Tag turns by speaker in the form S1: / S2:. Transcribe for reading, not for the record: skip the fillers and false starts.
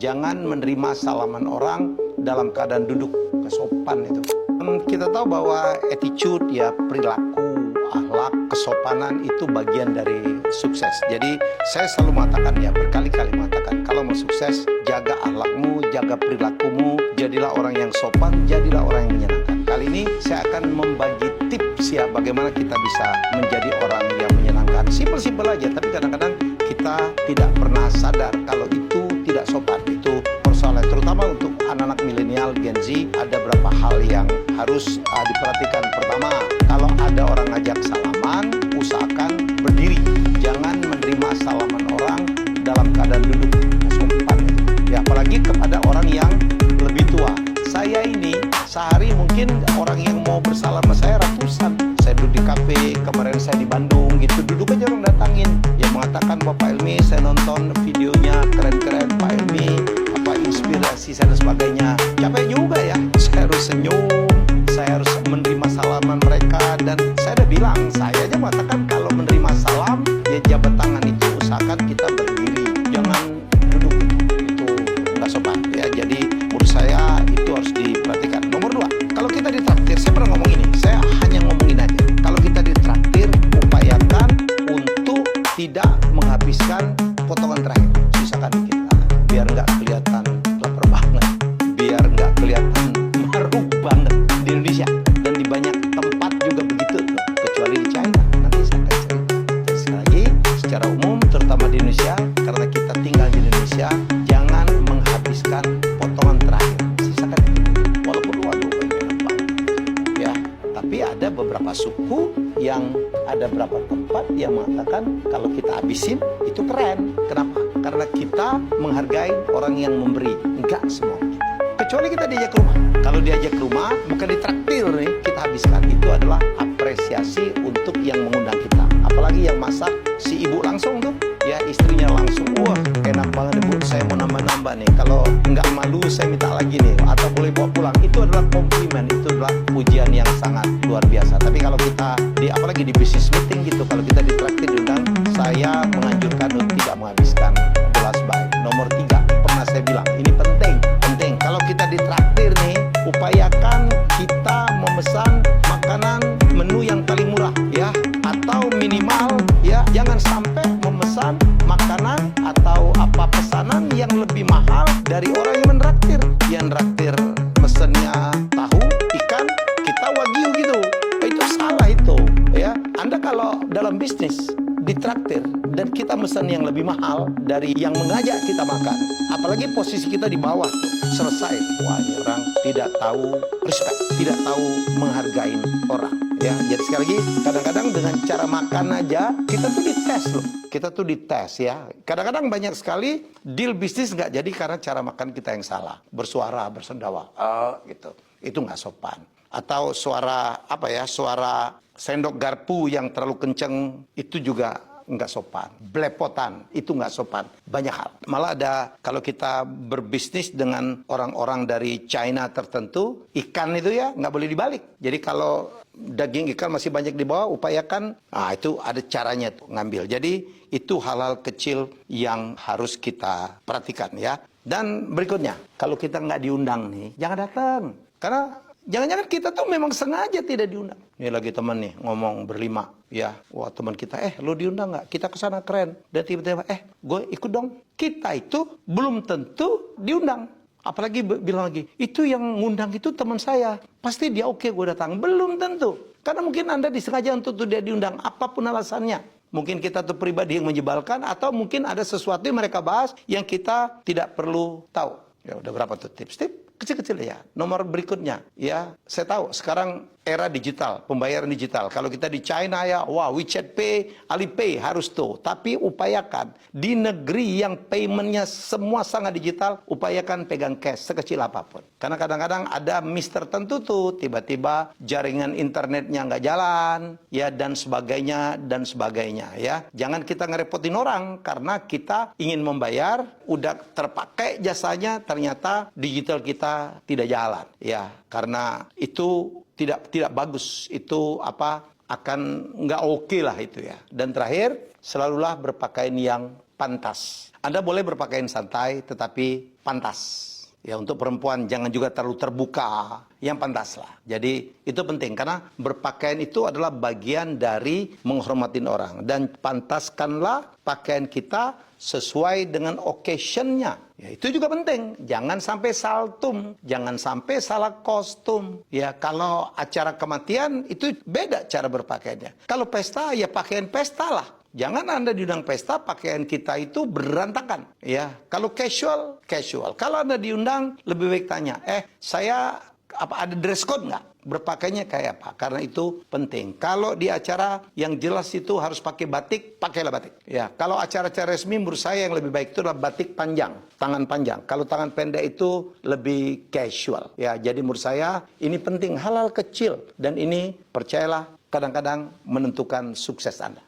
S1: Jangan menerima salaman orang dalam keadaan duduk, kesopan itu. Kita tahu bahwa attitude, ya, perilaku, akhlak, kesopanan itu bagian dari sukses. Jadi saya selalu mengatakan, ya, berkali-kali mengatakan, kalau mau sukses, jaga akhlakmu, jaga perilakumu, jadilah orang yang sopan, jadilah orang yang menyenangkan. Kali ini saya akan membagi tips, ya, bagaimana kita bisa menjadi orang yang menyenangkan. Simpel-simpel aja, tapi kadang-kadang kita tidak pernah sadar kalau itu tidak sopan. Itu persoalan, terutama untuk anak-anak milenial, Gen Z, ada beberapa hal yang harus diperhatikan. Pertama, kalau ada orang ngajak salaman, usahakan berdiri. Jangan menerima salaman orang dalam keadaan duduk, sopan. Ya, apalagi kepada orang yang lebih tua. Saya ini sehari mungkin orang yang mau bersalam sama saya ratusan. Saya duduk di kafe, kemarin saya di Bandung gitu, duduk aja orang datangin. Yang mengatakan, Bapak Helmy, saya nonton videonya, keren-keren Pak Helmy, apa inspirasi saya dan sebagainya. Capek juga ya, saya harus senyum, saya harus menerima salaman mereka. Dan saya udah bilang, saya aja mengatakan kalau menerima salam, ya jabat tangan itu usahakan kita berdiri, jangan duduk, itu nggak sopan ya. Jadi menurut saya itu harus diperhatikan. Nomor dua, kalau kita ditraktir, saya pernah ngomong ini, saya hanya ngomongin aja, kalau kita ditraktir, upayakan untuk tidak menghabiskan potongan terakhir, sisakan dikit, biar nggak kelihatan lapar banget, biar nggak kelihatan maruk banget. Di Indonesia dan di banyak tempat juga begitu tuh, kecuali di China, nanti saya akan cerita. Jadi sekali lagi, secara umum terutama di Indonesia, karena kita tinggal di Indonesia, jangan menghabiskan potongan terakhir, sisakan dikit, walaupun waduh enak banget ya. Tapi ada beberapa suku yang ada beberapa tempat yang mengatakan kalau kita habisin itu keren. Kenapa? Karena kita menghargai orang yang memberi. Enggak semua kita. Kecuali kita diajak ke rumah. Kalau diajak ke rumah, bukan ditraktir nih, kita habiskan. Itu adalah apresiasi untuk yang mengundang kita. Apalagi yang masak si ibu langsung tuh, ya, istrinya langsung, wah enak banget Bu, saya mau nambah-nambah nih. Kalau enggak malu, saya minta lagi nih, atau boleh bawa pulang. Itu adalah komplimen, itu adalah pujian yang sangat luar biasa. Tapi kalau kita apalagi di business meeting gitu, kalau kita ditraktir diundang, saya menganjurkan untuk tidak menghabiskan gelas baik. Nomor tiga, pernah saya bilang, ini penting. Kalau kita ditraktir nih, upayakan kita memesan makanan menu yang paling murah, ya, atau minimal, ya, jangan sampai memesan makanan atau apa pesanan yang lebih mahal dari orang yang menraktir. Yang traktir pesennya tahu, ikan, kita wagyu gitu. Itu salah itu, ya. Anda kalau dalam bisnis ditraktir dan kita pesan yang lebih mahal dari yang mengajak kita makan, apalagi posisi kita di bawah tuh, selesai. Wah, ini orang tidak tahu respect, tidak tahu menghargai orang, ya. Jadi sekali lagi, kadang-kadang dengan cara makan aja kita tuh dites loh, kita tuh dites, ya. Kadang-kadang banyak sekali deal bisnis nggak jadi karena cara makan kita yang salah, bersuara, bersendawa, gitu, itu nggak sopan. Atau suara apa ya, suara sendok garpu yang terlalu kenceng, itu juga nggak sopan. Belepotan, itu nggak sopan. Banyak hal. Malah ada, kalau kita berbisnis dengan orang-orang dari China tertentu, ikan itu ya nggak boleh dibalik. Jadi kalau daging ikan masih banyak di bawah, upayakan, itu ada caranya tuh ngambil. Jadi itu hal-hal kecil yang harus kita perhatikan, ya. Dan berikutnya, kalau kita nggak diundang nih, jangan datang. Karena jangan-jangan kita tuh memang sengaja tidak diundang. Ini lagi teman nih ngomong berlima, ya. Wah, teman kita, lo diundang nggak? Kita kesana keren. Dan tiba-tiba, gue ikut dong. Kita itu belum tentu diundang. Apalagi bilang lagi, itu yang ngundang itu teman saya. Pasti dia oke gue datang. Belum tentu. Karena mungkin Anda disengaja untuk dia diundang. Apapun alasannya. Mungkin kita tuh pribadi yang menyebalkan. Atau mungkin ada sesuatu yang mereka bahas yang kita tidak perlu tahu. Ya udah, berapa tuh tips-tips? Kecil-kecil ya. Nomor berikutnya, ya, saya tahu sekarang era digital, pembayaran digital. Kalau kita di China ya, wah, WeChat Pay, Alipay harus tuh. Tapi upayakan di negeri yang paymentnya semua sangat digital, upayakan pegang cash sekecil apapun. Karena kadang-kadang ada miss tertentu tuh, tiba-tiba jaringan internetnya nggak jalan, ya, dan sebagainya, ya. Jangan kita ngerepotin orang karena kita ingin membayar, udah terpakai jasanya, ternyata digital kita tidak jalan, ya, karena itu tidak bagus, itu akan nggak oke lah itu, ya. Dan terakhir, selalulah berpakaian yang pantas. Anda boleh berpakaian santai, tetapi pantas. Ya, untuk perempuan jangan juga terlalu terbuka, yang pantas lah. Jadi itu penting karena berpakaian itu adalah bagian dari menghormati orang, dan pantaskanlah pakaian kita sesuai dengan occasion-nya. Ya, itu juga penting. Jangan sampai saltum, jangan sampai salah kostum. Ya, kalau acara kematian itu beda cara berpakaiannya. Kalau pesta ya pakaian pesta lah. Jangan Anda diundang pesta, pakaian kita itu berantakan. Ya, kalau casual, casual. Kalau Anda diundang, lebih baik tanya, saya ada dress code nggak? Berpakaiannya kayak apa? Karena itu penting. Kalau di acara yang jelas itu harus pakai batik, pakailah batik. Ya, kalau acara-acara resmi menurut saya yang lebih baik itu adalah batik panjang, tangan panjang. Kalau tangan pendek itu lebih casual. Ya, jadi menurut saya ini penting, hal-hal kecil, dan ini percayalah kadang-kadang menentukan sukses Anda.